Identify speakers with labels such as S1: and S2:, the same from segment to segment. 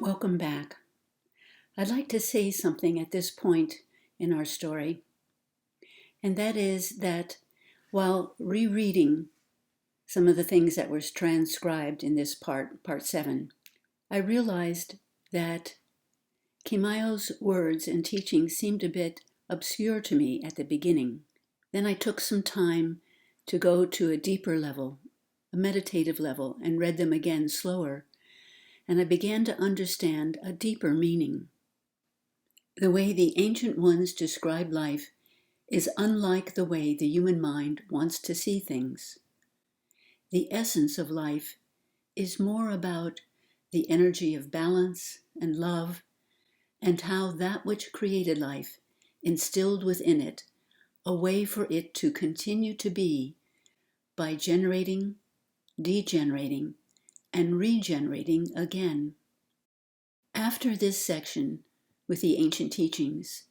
S1: Welcome back. I'd like to say something at this point in our story, and that is that while rereading some of the things that were transcribed in this part 7, I realized that Keymyu's words and teachings seemed a bit obscure to me at the beginning. Then I took some time to go to a deeper level, a meditative level, and read them again slower, and I began to understand a deeper meaning. The way the ancient ones describe life is unlike the way the human mind wants to see things. The essence of life is more about the energy of balance and love, and how that which created life instilled within it a way for it to continue to be by generating, degenerating, and regenerating again. After this section with the ancient teachings,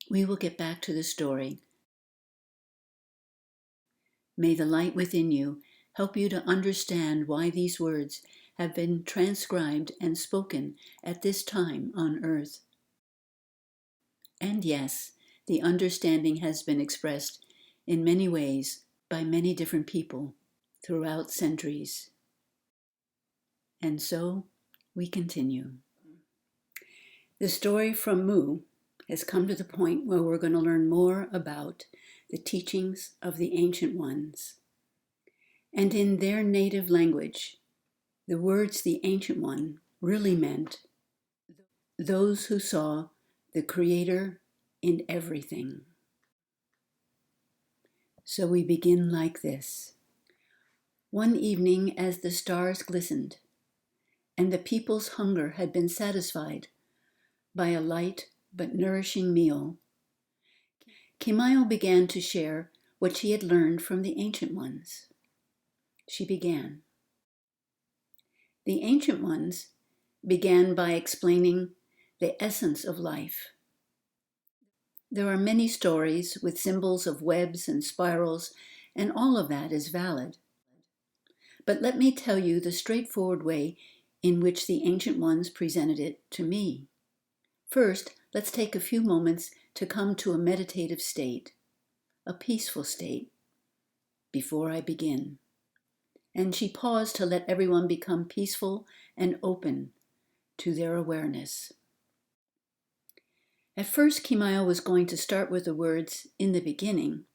S1: we will get back to the story. May the light within you help you to understand why these words have been transcribed and spoken at this time on earth. And yes, the understanding has been expressed in many ways by many different people throughout centuries. And so we continue. The story from Mu has come to the point where we're going to learn more about the teachings of the ancient ones. And in their native language, the words the ancient one really meant those who saw the Creator in everything. So we begin like this. One evening, as the stars glistened, and the people's hunger had been satisfied by a light but nourishing meal, Keymyu began to share what she had learned from the ancient ones. She began. The ancient ones began by explaining the essence of life. There are many stories with symbols of webs and spirals, and all of that is valid. But let me tell you the straightforward way in which the ancient ones presented it to me. First, let's take a few moments to come to a meditative state, a peaceful state, before I begin. And she paused to let everyone become peaceful and open to their awareness. At first, Keymyu was going to start with the words, "in the beginning,"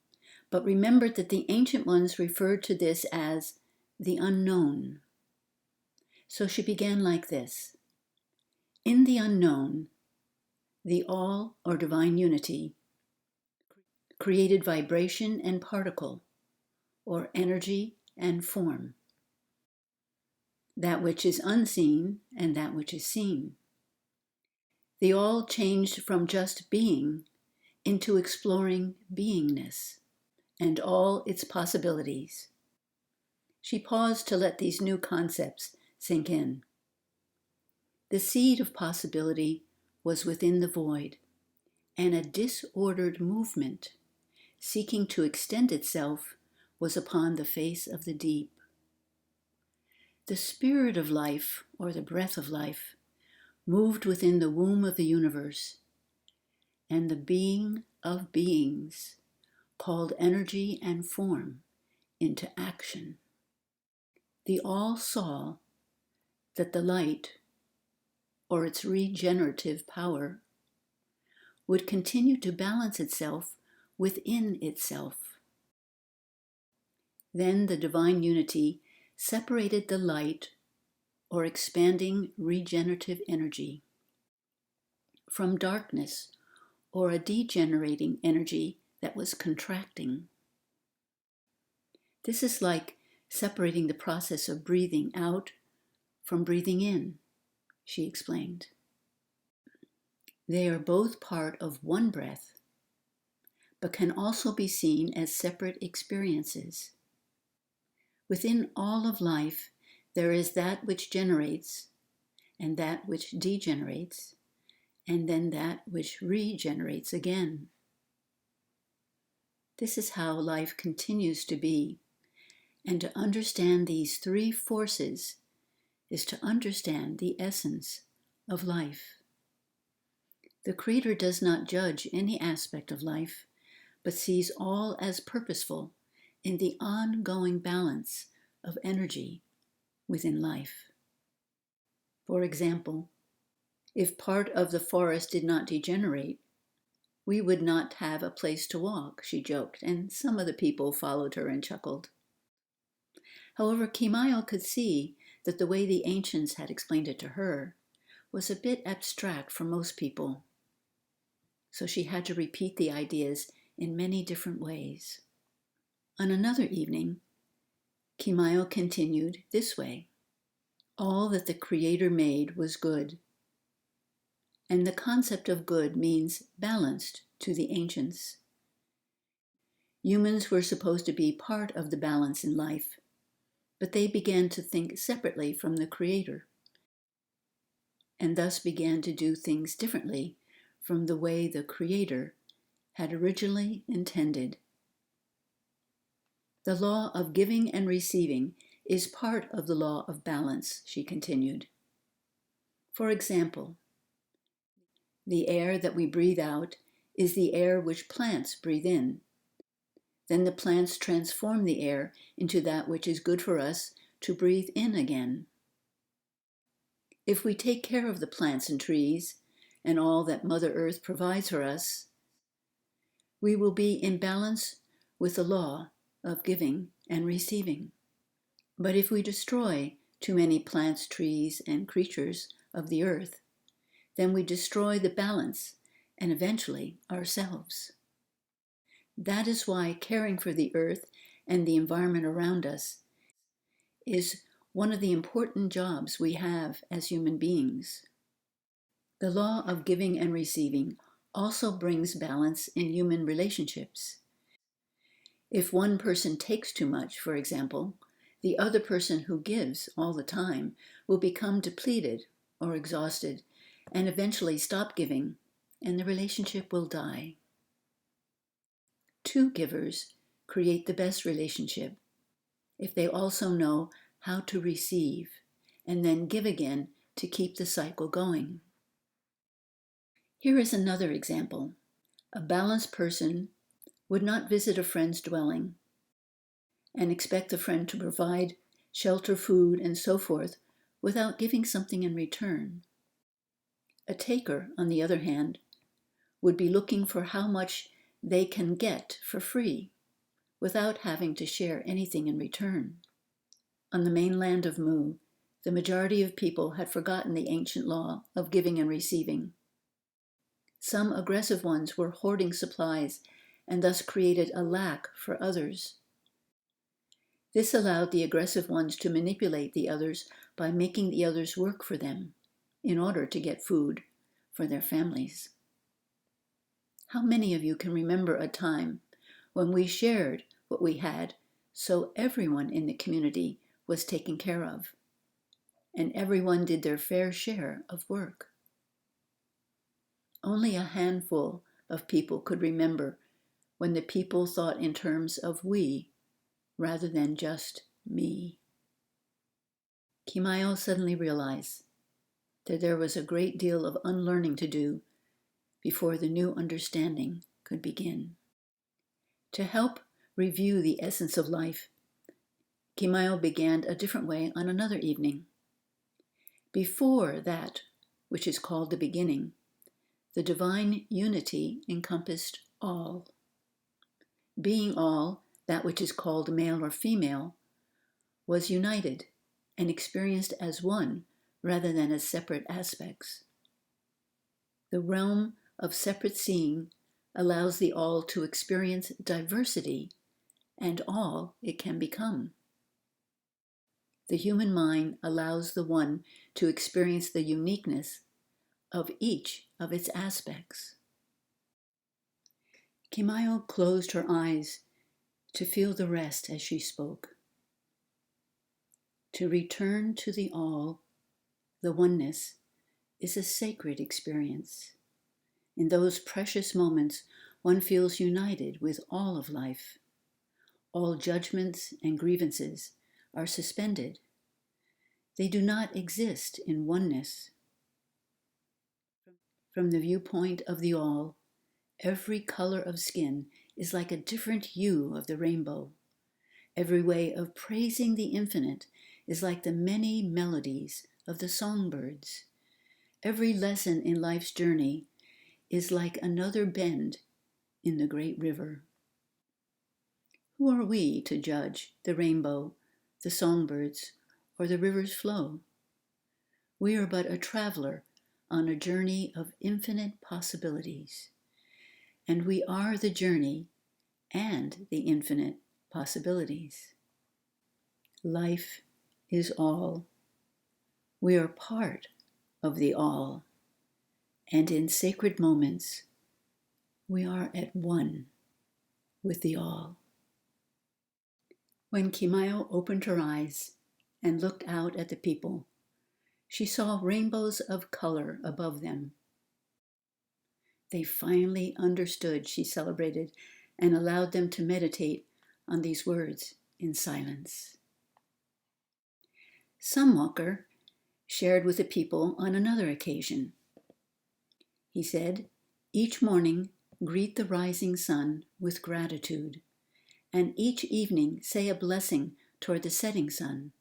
S1: but remembered that the ancient ones referred to this as the unknown. So she began like this. In the unknown, the all, or divine unity, created vibration and particle, or energy and form. That which is unseen and that which is seen. The all changed from just being into exploring beingness and all its possibilities. She paused to let these new concepts sink in. The seed of possibility was within the void, and a disordered movement, seeking to extend itself, was upon the face of the deep. The spirit of life, or the breath of life, moved within the womb of the universe, and the being of beings called energy and form into action. The all saw that the light, or its regenerative power, would continue to balance itself within itself. Then the divine unity separated the light, or expanding regenerative energy, from darkness, or a degenerating energy that was contracting. This is like separating the process of breathing out from breathing in, she explained. They are both part of one breath, but can also be seen as separate experiences. Within all of life, there is that which generates, and that which degenerates, and then that which regenerates again. This is how life continues to be, and to understand these three forces is to understand the essence of life. The Creator does not judge any aspect of life, but sees all as purposeful in the ongoing balance of energy within life. For example, if part of the forest did not degenerate, we would not have a place to walk, she joked, and some of the people followed her and chuckled. However, Keymyu could see that the way the ancients had explained it to her was a bit abstract for most people, so she had to repeat the ideas in many different ways. On another evening, Keymyu continued this way. All that the Creator made was good, and the concept of good means balanced to the ancients. Humans were supposed to be part of the balance in life, but they began to think separately from the Creator, and thus began to do things differently from the way the Creator had originally intended. The law of giving and receiving is part of the law of balance, she continued. For example, the air that we breathe out is the air which plants breathe in. Then the plants transform the air into that which is good for us to breathe in again. If we take care of the plants and trees and all that Mother Earth provides for us, we will be in balance with the law of giving and receiving. But if we destroy too many plants, trees, and creatures of the earth, then we destroy the balance and eventually ourselves. That is why caring for the earth and the environment around us is one of the important jobs we have as human beings. The law of giving and receiving also brings balance in human relationships. If one person takes too much, for example, the other person who gives all the time will become depleted or exhausted and eventually stop giving, and the relationship will die. Two givers create the best relationship if they also know how to receive and then give again to keep the cycle going. Here is another example. A balanced person would not visit a friend's dwelling and expect the friend to provide shelter, food, and so forth without giving something in return. A taker, on the other hand, would be looking for how much they can get for free without having to share anything in return. On the mainland of Mu, the majority of people had forgotten the ancient law of giving and receiving. Some aggressive ones were hoarding supplies and thus created a lack for others. This allowed the aggressive ones to manipulate the others by making the others work for them in order to get food for their families. How many of you can remember a time when we shared what we had so everyone in the community was taken care of and everyone did their fair share of work? Only a handful of people could remember when the people thought in terms of we rather than just me. Keymyu suddenly realized that there was a great deal of unlearning to do before the new understanding could begin. To help review the essence of life, Keymyu began a different way on another evening. Before that, which is called the beginning, the divine unity encompassed all. Being all, that which is called male or female, was united and experienced as one rather than as separate aspects. The realm of separate seeing allows the all to experience diversity and all it can become. The human mind allows the one to experience the uniqueness of each of its aspects. Keymyu closed her eyes to feel the rest as she spoke. To return to the all, the oneness, is a sacred experience. In those precious moments, one feels united with all of life. All judgments and grievances are suspended. They do not exist in oneness. From the viewpoint of the all, every color of skin is like a different hue of the rainbow. Every way of praising the infinite is like the many melodies of the songbirds. Every lesson in life's journey is like another bend in the great river. Who are we to judge the rainbow, the songbirds, or the river's flow? We are but a traveler on a journey of infinite possibilities, and we are the journey and the infinite possibilities. Life is all. We are part of the all, and in sacred moments, we are at one with the all. When Keymyu opened her eyes and looked out at the people, she saw rainbows of color above them. They finally understood, she celebrated, and allowed them to meditate on these words in silence. SunWalker shared with the people on another occasion. He said, "Each morning greet the rising sun with gratitude, and each evening say a blessing toward the setting sun.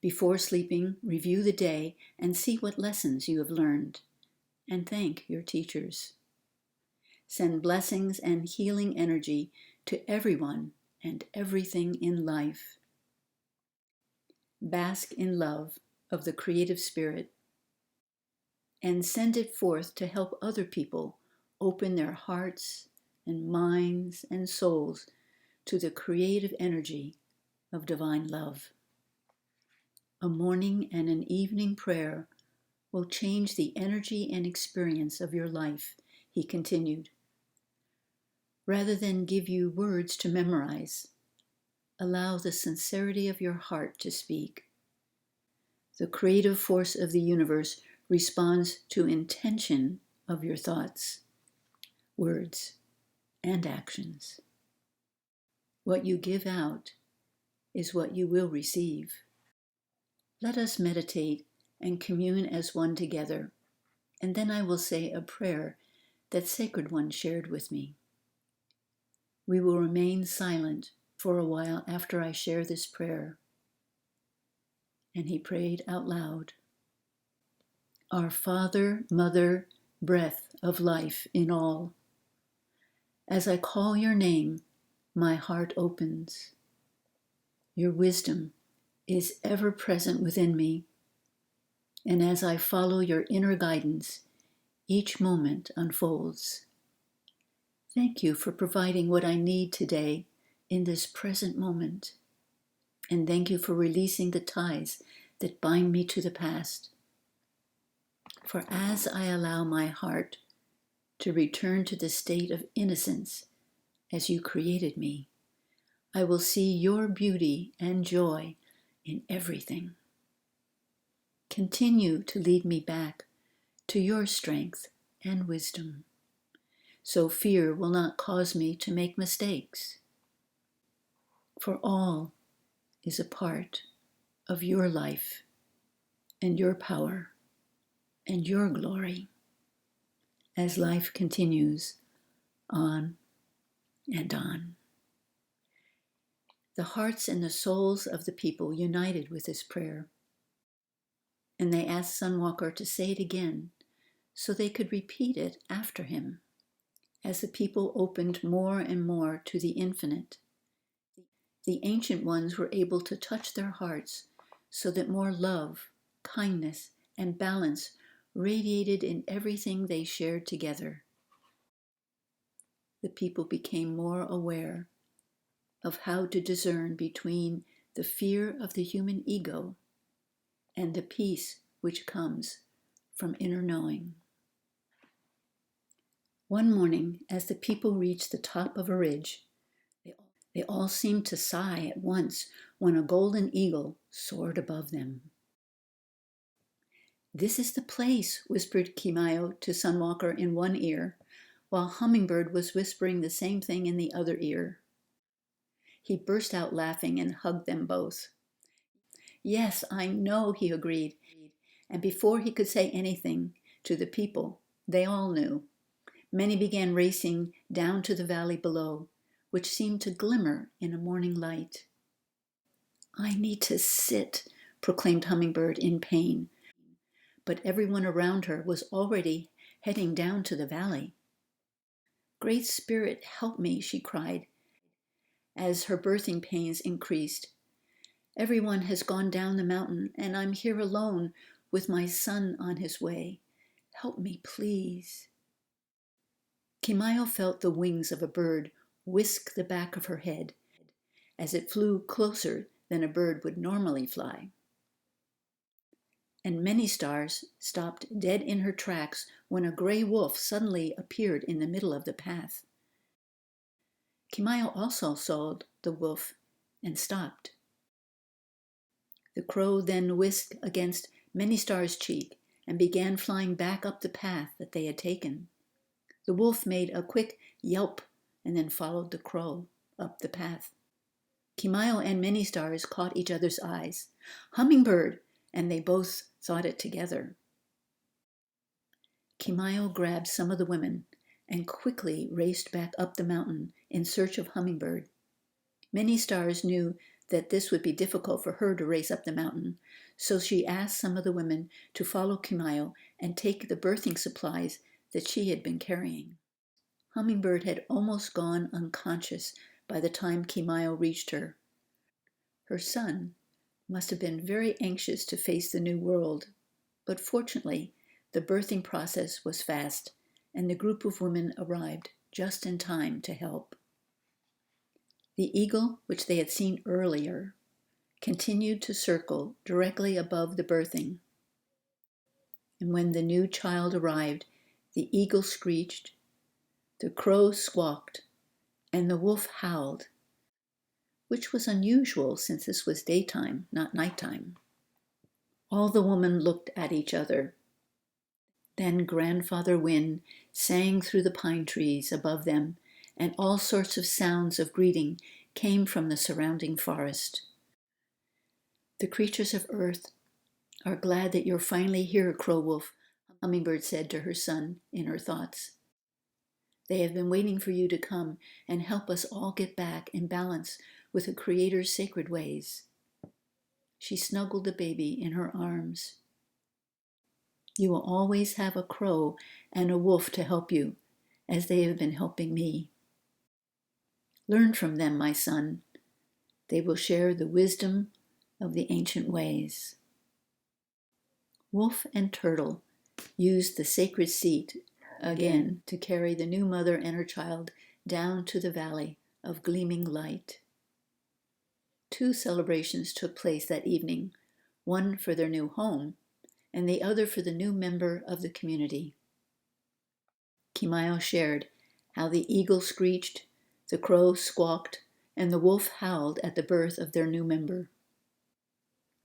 S1: Before sleeping, review the day and see what lessons you have learned, and thank your teachers. Send blessings and healing energy to everyone and everything in life. Bask in love of the creative spirit and send it forth to help other people open their hearts and minds and souls to the creative energy of divine love. A morning and an evening prayer will change the energy and experience of your life," he continued. "Rather than give you words to memorize, allow the sincerity of your heart to speak. The creative force of the universe responds to intention of your thoughts, words, and actions. What you give out is what you will receive." Let us meditate and commune as one together, and then I will say a prayer that Sacred One shared with me. We will remain silent for a while after I share this prayer. And he prayed out loud. Our Father, Mother, breath of life in all. As I call your name, my heart opens. Your wisdom is ever present within me, and as I follow your inner guidance, each moment unfolds. Thank you for providing what I need today in this present moment, and thank you for releasing the ties that bind me to the past. For as I allow my heart to return to the state of innocence as you created me, I will see your beauty and joy in everything. Continue to lead me back to your strength and wisdom, so fear will not cause me to make mistakes. For all is a part of your life and your power and your glory as life continues on and on. The hearts and the souls of the people united with this prayer, and they asked SunWalker to say it again so they could repeat it after him. As the people opened more and more to the infinite, the ancient ones were able to touch their hearts so that more love, kindness, and balance radiated in everything they shared together. The people became more aware of how to discern between the fear of the human ego and the peace which comes from inner knowing. One morning, as the people reached the top of a ridge, they all seemed to sigh at once when a golden eagle soared above them. "This is the place," whispered Keymyu to SunWalker in one ear, while Hummingbird was whispering the same thing in the other ear. He burst out laughing and hugged them both. "Yes, I know," he agreed, and before he could say anything, to the people. They all knew. Many began racing down to the valley below, which seemed to glimmer in a morning light. "I need to sit," proclaimed Hummingbird in pain. But everyone around her was already heading down to the valley. "Great Spirit, help me," she cried, as her birthing pains increased. "Everyone has gone down the mountain, and I'm here alone with my son on his way. Help me, please." Keymyu felt the wings of a bird whisk the back of her head as it flew closer than a bird would normally fly. And Many Stars stopped dead in her tracks when a gray wolf suddenly appeared in the middle of the path. Keymyu also saw the wolf and stopped. The crow then whisked against Many Stars' cheek and began flying back up the path that they had taken. The wolf made a quick yelp and then followed the crow up the path. Keymyu and Many Stars caught each other's eyes. "Hummingbird!" And they both thought it together. Keymyu grabbed some of the women and quickly raced back up the mountain in search of Hummingbird. Many Stars knew that this would be difficult for her to race up the mountain, so she asked some of the women to follow Keymyu and take the birthing supplies that she had been carrying. Hummingbird had almost gone unconscious by the time Keymyu reached her. Her son must have been very anxious to face the new world, but fortunately, the birthing process was fast, and the group of women arrived just in time to help. The eagle, which they had seen earlier, continued to circle directly above the birthing. And when the new child arrived, the eagle screeched, the crow squawked, and the wolf howled, which was unusual since this was daytime, not nighttime. All the women looked at each other. Then Grandfather Wind sang through the pine trees above them, and all sorts of sounds of greeting came from the surrounding forest. "The creatures of earth are glad that you're finally here, Crow Wolf," Hummingbird said to her son in her thoughts. "They have been waiting for you to come and help us all get back in balance with the Creator's sacred ways." She snuggled the baby in her arms. "You will always have a crow and a wolf to help you, as they have been helping me. Learn from them, my son. They will share the wisdom of the ancient ways." Wolf and Turtle used the sacred seat again to carry the new mother and her child down to the valley of gleaming light. 2 celebrations took place that evening, one for their new home and the other for the new member of the community. Keymyu shared how the eagle screeched, the crow squawked, and the wolf howled at the birth of their new member.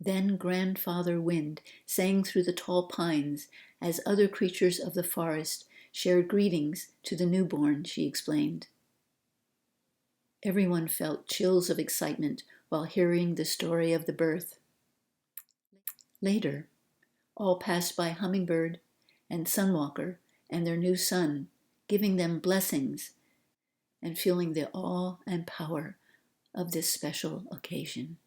S1: Then Grandfather Wind sang through the tall pines as other creatures of the forest shared greetings to the newborn, she explained. Everyone felt chills of excitement while hearing the story of the birth. Later, all passed by Hummingbird and SunWalker and their new son, giving them blessings and feeling the awe and power of this special occasion.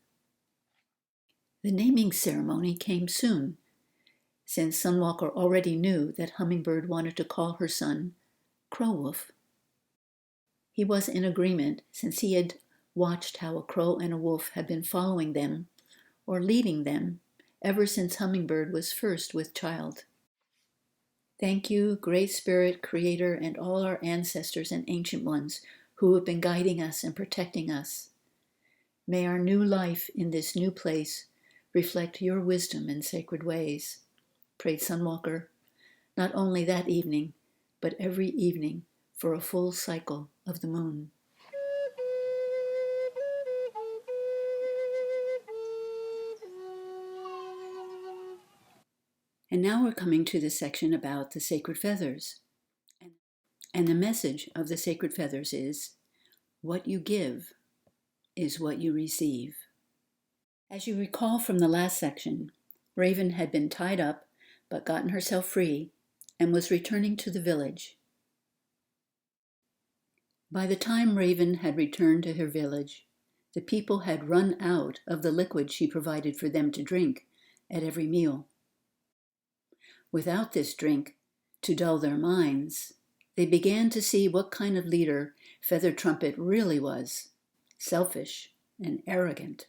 S1: The naming ceremony came soon, since SunWalker already knew that Hummingbird wanted to call her son Crow Wolf. He was in agreement since he had watched how a crow and a wolf had been following them or leading them ever since Hummingbird was first with child. "Thank you, Great Spirit, Creator, and all our ancestors and ancient ones who have been guiding us and protecting us. May our new life in this new place reflect your wisdom and sacred ways," prayed SunWalker, not only that evening, but every evening for a full cycle of the moon. And now we're coming to the section about the sacred feathers. And the message of the sacred feathers is, what you give is what you receive. As you recall from the last section, Raven had been tied up but gotten herself free and was returning to the village. By the time Raven had returned to her village, the people had run out of the liquid she provided for them to drink at every meal. Without this drink, to dull their minds, they began to see what kind of leader Feather Trumpet really was: selfish and arrogant.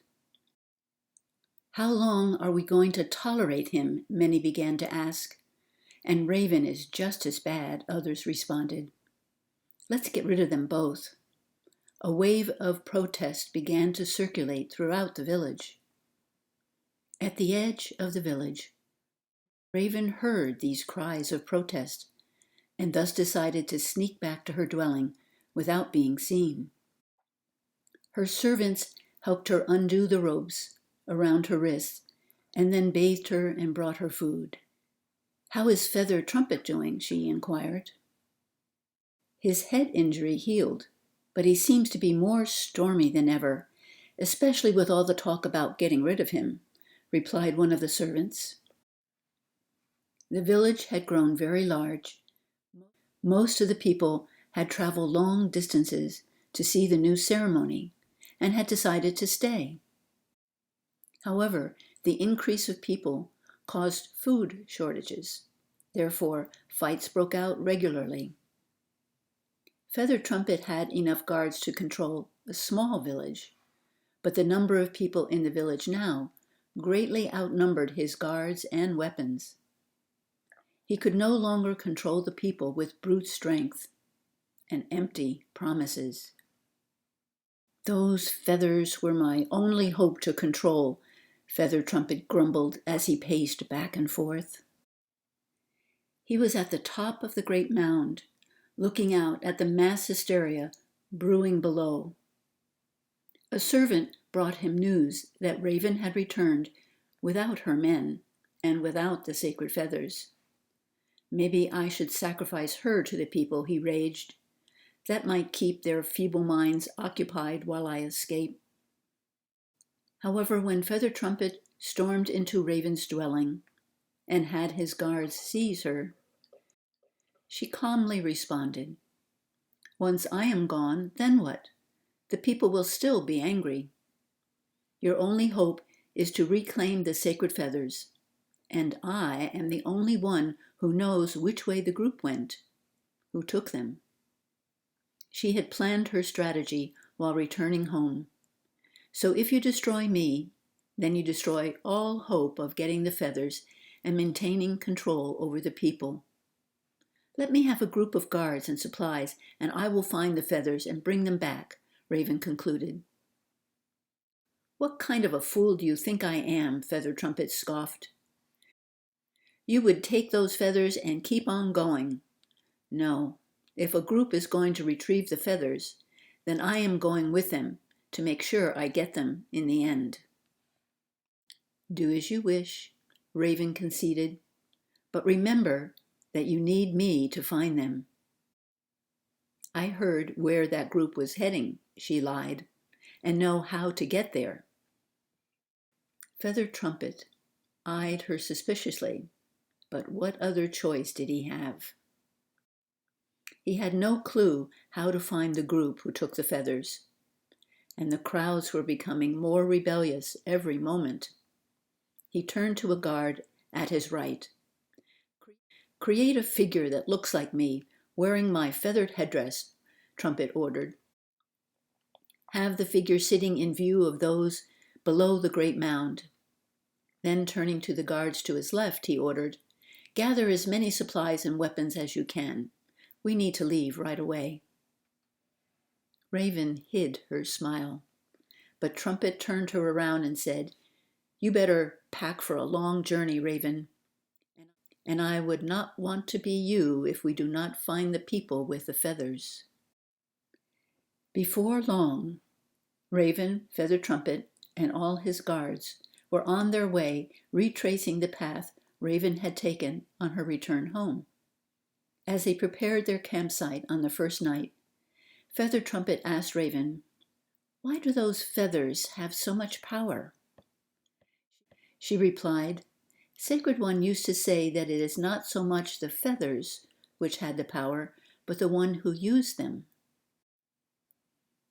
S1: "How long are we going to tolerate him?" many began to ask. "And Raven is just as bad," others responded. "Let's get rid of them both." A wave of protest began to circulate throughout the village. At the edge of the village, Raven heard these cries of protest and thus decided to sneak back to her dwelling without being seen. Her servants helped her undo the ropes around her wrists and then bathed her and brought her food. "How is Feather Trumpet doing?" she inquired. "His head injury healed, but he seems to be more stormy than ever, especially with all the talk about getting rid of him," replied one of the servants. The village had grown very large. Most of the people had traveled long distances to see the new ceremony and had decided to stay. However, the increase of people caused food shortages. Therefore, fights broke out regularly. Feather Trumpet had enough guards to control a small village, but the number of people in the village now greatly outnumbered his guards and weapons. He could no longer control the people with brute strength and empty promises. "Those feathers were my only hope to control," Feather Trumpet grumbled as he paced back and forth. He was at the top of the great mound, looking out at the mass hysteria brewing below. A servant brought him news that Raven had returned without her men and without the sacred feathers. "Maybe I should sacrifice her to the people," he raged. "That might keep their feeble minds occupied while I escape." However, when Feather Trumpet stormed into Raven's dwelling and had his guards seize her, she calmly responded, "Once I am gone, then what? The people will still be angry. Your only hope is to reclaim the sacred feathers, and I am the only one who knows which way the group went, who took them." She had planned her strategy while returning home. "So if you destroy me, then you destroy all hope of getting the feathers and maintaining control over the people. Let me have a group of guards and supplies, and I will find the feathers and bring them back," Raven concluded. "What kind of a fool do you think I am?" Feather Trumpet scoffed. "You would take those feathers and keep on going. No, if a group is going to retrieve the feathers, then I am going with them to make sure I get them in the end." "Do as you wish," Raven conceded, "but remember that you need me to find them." "I heard where that group was heading," she lied, "and know how to get there." Feather Trumpet eyed her suspiciously, but what other choice did he have? He had no clue how to find the group who took the feathers, and the crowds were becoming more rebellious every moment. He turned to a guard at his right. "Create a figure that looks like me, wearing my feathered headdress," Trumpet ordered. "Have the figure sitting in view of those below the great mound." Then, turning to the guards to his left, he ordered, "Gather as many supplies and weapons as you can. We need to leave right away." Raven hid her smile, but Trumpet turned her around and said, "You better pack for a long journey, Raven. And I would not want to be you if we do not find the people with the feathers." Before long, Raven, Feather Trumpet, and all his guards were on their way, retracing the path Raven had taken on her return home. As they prepared their campsite on the first night, Feather Trumpet asked Raven, "Why do those feathers have so much power?" She replied, Sacred One used to say that it is not so much the feathers which had the power, but the one who used them.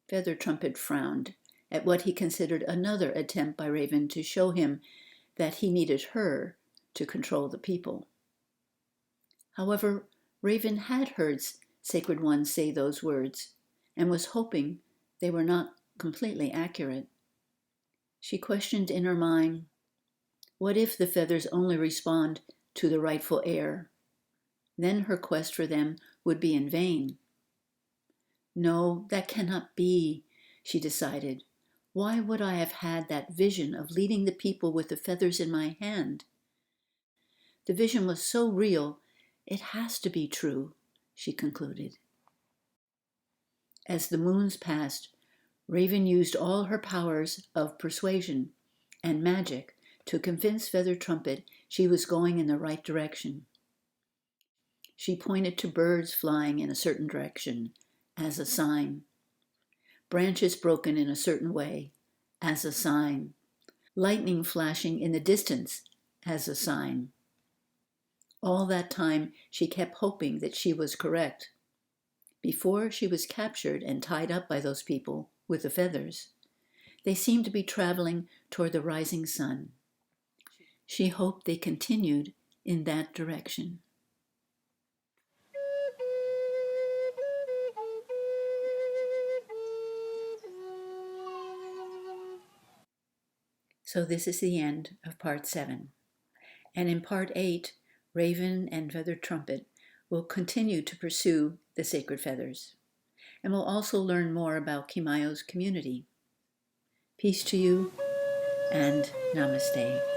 S1: Feather Trumpet frowned at what he considered another attempt by Raven to show him that he needed her to control the people. However, Raven had heard Sacred One say those words and was hoping they were not completely accurate. She questioned in her mind, what if the feathers only respond to the rightful heir? Then her quest for them would be in vain. No, that cannot be, she decided. Why would I have had that vision of leading the people with the feathers in my hand? The vision was so real, it has to be true, she concluded. As the moons passed, Raven used all her powers of persuasion and magic to convince Feather Trumpet she was going in the right direction. She pointed to birds flying in a certain direction as a sign, branches broken in a certain way as a sign, lightning flashing in the distance as a sign. All that time she kept hoping that she was correct. Before she was captured and tied up by those people with the feathers, they seemed to be traveling toward the rising sun. She hoped they continued in that direction. So this is the end of part 7. And in part 8, Raven and Feather Trumpet will continue to pursue the sacred feathers. And we'll also learn more about Keymyu's community. Peace to you, and namaste.